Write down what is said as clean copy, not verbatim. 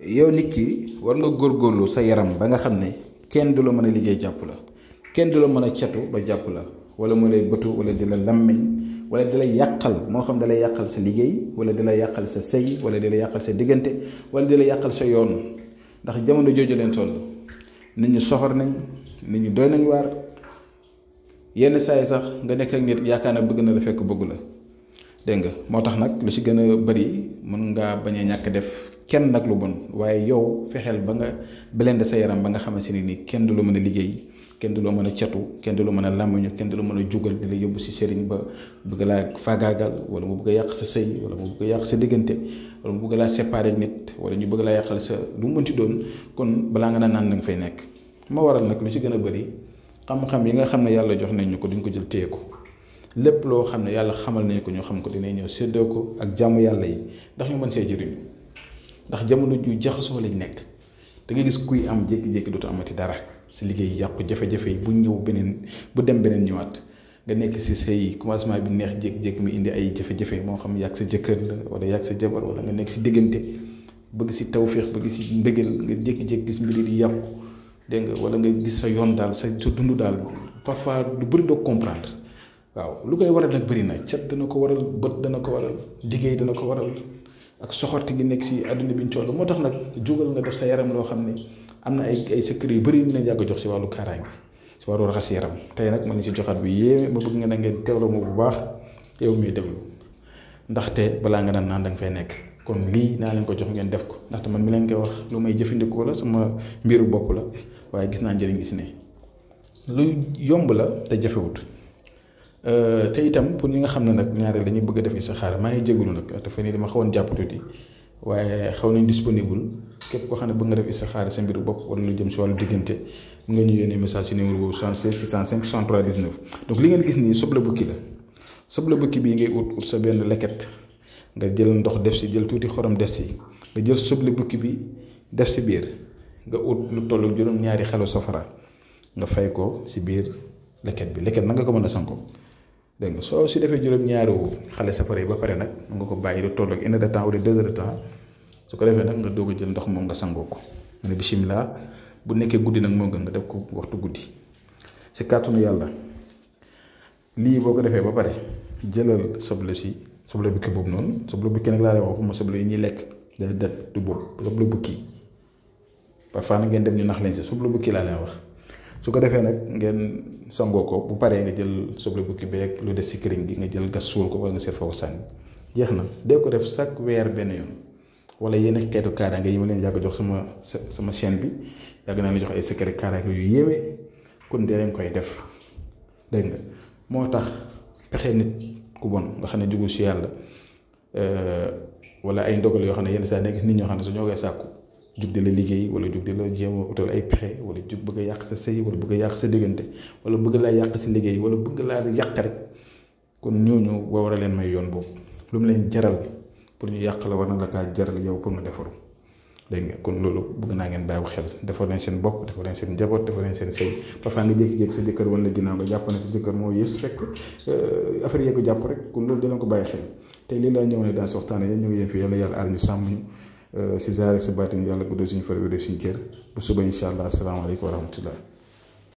yow nit ki war nga góorgóorlu sa yaram ba nga xam ne kenn du la mën a liggéey jàpp la kenn du la mën a catu ba jàpp la wala mu lay bëtu wala di la lammiñ wala di la yàqal moo xam da lay yàqal sa liggéey wala di la yàqal sa sëy wala di la yàqal sa diggante wala di la yàqal sa yoon ndax jamono jooju leen toll nit ñu soxor nañ nit ñu doy nañ waar yenn saa yi sax nga nekk ak nit yaakaar na bëgg na la fekk bëggu la dégg nga moo tax nag lu ci gën a bari mën ngaa bañ a ñàkk def kenn nag lu bon waaye yow fexeel ba nga blende sa yaram ba nga xamante ni nii kenn du la mën a liggéey kenn du la mën a catu kenn du la mën a làmmiñu kenn du la mën a jugal di la yóbbu si sëriñ ba bëgg laa faagaagal wala mu bëgg a yàq sa sëy wala mu bëgg a yàq sa diggante wala mu bëgg laa séparer ak nit wala ñu bëgg laa yàqal sa lu mu mënti doon kon balaa nga naan da nga fay nekk ma waral nag lu ci gën a bari xam-xam yi nga xam ne yàlla jox nañ ñu ko duñ ko jël téye ko lépp loo xam ne yàlla xamal nañu ko ñu xam ko dinañ ñëw séddoo ko ak jàmm yàlla yi ndax ñu mën see jëriñu ndax jamono ju jaxasoo lañ nekk da ngay gis kuy am jékki-jékki dootu amati dara si liggéey yàqu jafe-jafe yi bu ñëw beneen bu dem beneen ñëwaat nga nekk si say commencement bi neex jékki-jékki mi indi ay jafe-jafe moo xam yàgg sa jëkkër la wala yàgg sa jabar wala nga nekk si diggante bëgg si tawféex bëgg si mbëggeel nga jékki-jékki gis mbir di yàqu dégg nga wala nga gis sa yoon daal sa dund daal parfois lu bëri doo comprendre waaw lu koy waral nag bëri na cat dana ko waral bët dana ko waral liggéey dana ko waral ak soxorte gi nekk si àdduna bi ñu toll moo tax nag jógal nga def sa yaram loo xam ne am na ay secret yu bëri yu leen yàgg jox si wàllu kaaraange si wàllu raxas yaram tey nag ma ni si joxaat bi yéeme ma bëgg nga ne ngeen teewlu ma bu baax yow miy déglu ndaxte balaa nga naan da nga fay nekk kon lii naa leen ko jox ngeen def ko ndaxte man mi leen koy wax lu may jëfandikoo la sama mbiru bopp la waaye gis naa njëriñ gis ne lu yomb la te jafewut te itam pour ñi nga xam ne nag ñaareel dañuy bëgg a def istixaara maa ngi jégalu nag dafa ni dama xawoon jàpp tuuti waaye xaw nañ disponible képp koo xam ne bëgg nga def istixaara sa mbiru bopp wala lu jëm si wàllu diggante mu nga ñu yónnee message ci numéro boobu 76 605 63 19 donc li ngeen gis nii soble bukki la soble bukki bii ngay ut sa benn leket nga jël ndox def si jël tuuti xorom def si nga jël soble bukki bi def si biir nga ut lu tollu juróom-ñaari xelu safara nga fay ko si biir leket bi leket na nga ko mën a sanko dégg nga soo si defee juróom-ñaari xale safara yi ba pare nag nga ko bàyyi lu toll ak 1 heure de temps wala 2 heures de temps su ko defee nag nga doog a jël ndox moom nga sangoo ko nga ne bisimilah bu nekkee guddi nag moo gën nga def ko waxtu guddi si kàttanu yàlla lii boo ko defee ba pare jëlal soble si soble bukki boobu noonu soble bukki nag laa lay wax waxuma soble yi ñuy lekk day det du boobu soble bukki parfois nag ngeen dem ñu nax leen si soble bukki laa leen wax su ko defee nag ngeen sangoo ko bu paree nga jël soble bukki beeg lu des si këriñ gi nga jël gas suul ko wala nga seet foo ko sànni jeex na dee ko def chaque weer benn yoon wala yenn xeetu kaaraange yi ma leen yàgg jox sama chaîne bi yàgg naa la jox ay secret kaaraange yu yéeme kon dee leen koy def dégg nga moo tax pexe nit ku bon nga xam ne jugul si yàlla wala ay ndogal yoo xam ne yenn saa nekk nit ñoo xam ne su ñoo koy sàkku jug di la liggéey wala jug di la jéem a utal ay pexe wala jug bëgg a yàq sa sëy wala bëgg a yàq sa diggante wala bëgg laa yàq si liggéey wala bëgg laa yàq rek kon ñooñu war a leen may yoon boobu lu mu leen jaral pour ñu yàq la war na la kaa jaral yow pour nga defaru dégg nga kon loolu bëgg naa ngeen bàyyi xel defal leen seen bopp defal leen seen njaboot defal leen seen sëy parfois nga jékki-jékki sa jëkkër wala ginnaaw nga jàpp ne sa jëkkër moo yées fekk affaire yee ko jàpp rek kon loolu dinañ ko bàyyi xel te lii laa ñëw ne dans si waxtaan yi ñu ngi yéen fi yàlla aar ñu sàmm ñu si zaar ak si baatin yàlla guddal suñu far wédee suñu cër bu suba incha allah asalaamaaleykum wa rahmatullah